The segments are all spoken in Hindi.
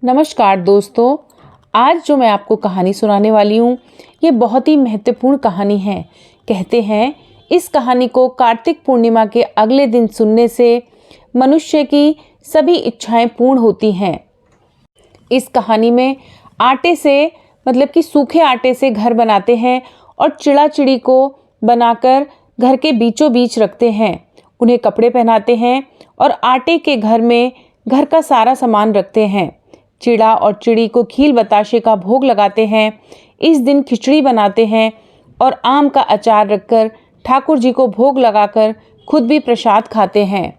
नमस्कार दोस्तों, आज जो मैं आपको कहानी सुनाने वाली हूँ ये बहुत ही महत्वपूर्ण कहानी है। कहते हैं इस कहानी को कार्तिक पूर्णिमा के अगले दिन सुनने से मनुष्य की सभी इच्छाएं पूर्ण होती हैं। इस कहानी में आटे से मतलब कि सूखे आटे से घर बनाते हैं और चिड़ा चिड़ी को बनाकर घर के बीचों बीच रखते हैं। उन्हें कपड़े पहनाते हैं और आटे के घर में घर का सारा सामान रखते हैं। चिड़ा और चिड़ी को खील बताशे का भोग लगाते हैं। इस दिन खिचड़ी बनाते हैं और आम का अचार रखकर ठाकुर जी को भोग लगाकर खुद भी प्रसाद खाते हैं।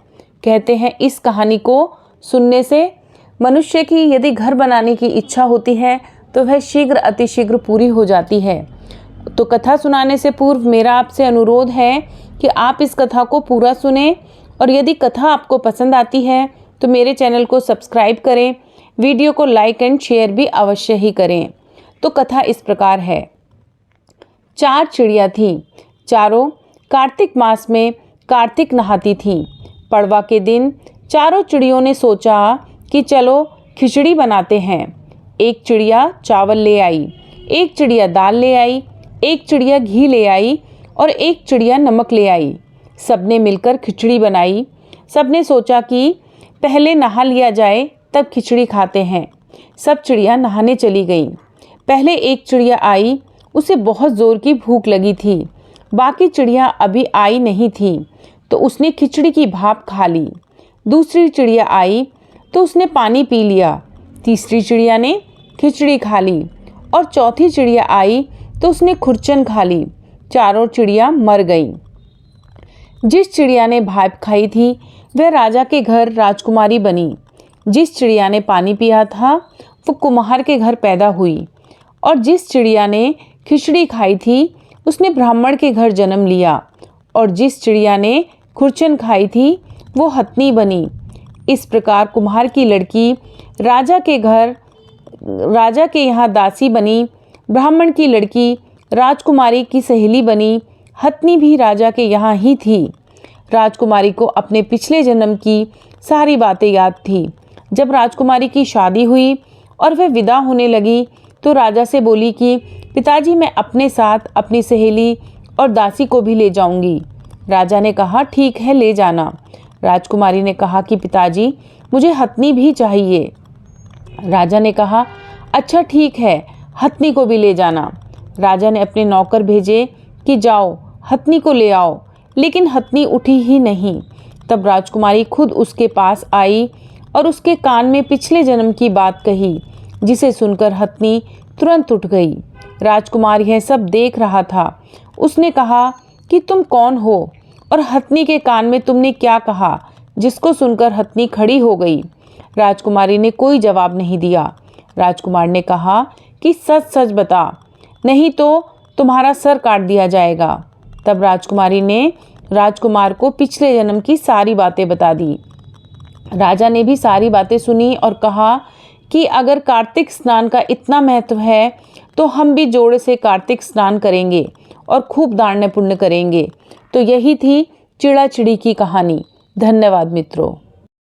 कहते हैं इस कहानी को सुनने से मनुष्य की यदि घर बनाने की इच्छा होती है तो वह शीघ्र अतिशीघ्र पूरी हो जाती है। तो कथा सुनाने से पूर्व मेरा आपसे अनुरोध है कि आप इस कथा को पूरा सुनें और यदि कथा आपको पसंद आती है तो मेरे चैनल को सब्सक्राइब करें, वीडियो को लाइक एंड शेयर भी अवश्य ही करें। तो कथा इस प्रकार है। 4 चिड़िया थीं। चारों कार्तिक मास में कार्तिक नहाती थीं। पड़वा के दिन चारों चिड़ियों ने सोचा कि चलो खिचड़ी बनाते हैं। एक चिड़िया चावल ले आई, एक चिड़िया दाल ले आई, एक चिड़िया घी ले आई और एक चिड़िया नमक ले आई। सबने मिलकर खिचड़ी बनाई। सबने सोचा कि पहले नहा लिया जाए तब खिचड़ी खाते हैं। सब चिड़िया नहाने चली गईं। पहले एक चिड़िया आई, उसे बहुत ज़ोर की भूख लगी थी। बाकी चिड़िया अभी आई नहीं थी तो उसने खिचड़ी की भाप खा ली। दूसरी चिड़िया आई तो उसने पानी पी लिया। तीसरी चिड़िया ने खिचड़ी खा ली और चौथी चिड़िया आई तो उसने खुरचन खा ली। चारों चिड़िया मर गईं। जिस चिड़िया ने भाप खाई थी वह राजा के घर राजकुमारी बनी। जिस चिड़िया ने पानी पिया था वो कुम्हार के घर पैदा हुई और जिस चिड़िया ने खिचड़ी खाई थी उसने ब्राह्मण के घर जन्म लिया और जिस चिड़िया ने खुरचन खाई थी वो हथनी बनी। इस प्रकार कुम्हार की लड़की राजा के यहाँ दासी बनी, ब्राह्मण की लड़की राजकुमारी की सहेली बनी, हथनी भी राजा के यहाँ ही थी। राजकुमारी को अपने पिछले जन्म की सारी बातें याद थी। जब राजकुमारी की शादी हुई और वह विदा होने लगी तो राजा से बोली कि पिताजी मैं अपने साथ अपनी सहेली और दासी को भी ले जाऊंगी। राजा ने कहा ठीक है ले जाना। राजकुमारी ने कहा कि पिताजी मुझे हथनी भी चाहिए। राजा ने कहा अच्छा ठीक है हथनी को भी ले जाना। राजा ने अपने नौकर भेजे कि जाओ हथनी को ले आओ, लेकिन हथनी उठी ही नहीं। तब राजकुमारी खुद उसके पास आई और उसके कान में पिछले जन्म की बात कही, जिसे सुनकर हथनी तुरंत उठ गई। राजकुमार यह सब देख रहा था। उसने कहा कि तुम कौन हो और हथनी के कान में तुमने क्या कहा, जिसको सुनकर हथनी खड़ी हो गई। राजकुमारी ने कोई जवाब नहीं दिया। राजकुमार ने कहा कि सच सच बता, नहीं तो तुम्हारा सर काट दिया जाएगा। तब राजकुमारी ने राजकुमार को पिछले जन्म की सारी बातें बता दी। राजा ने भी सारी बातें सुनी और कहा कि अगर कार्तिक स्नान का इतना महत्व है तो हम भी जोड़े से कार्तिक स्नान करेंगे और खूब दान पुण्य करेंगे। तो यही थी चिड़ा चिड़ी की कहानी। धन्यवाद मित्रों।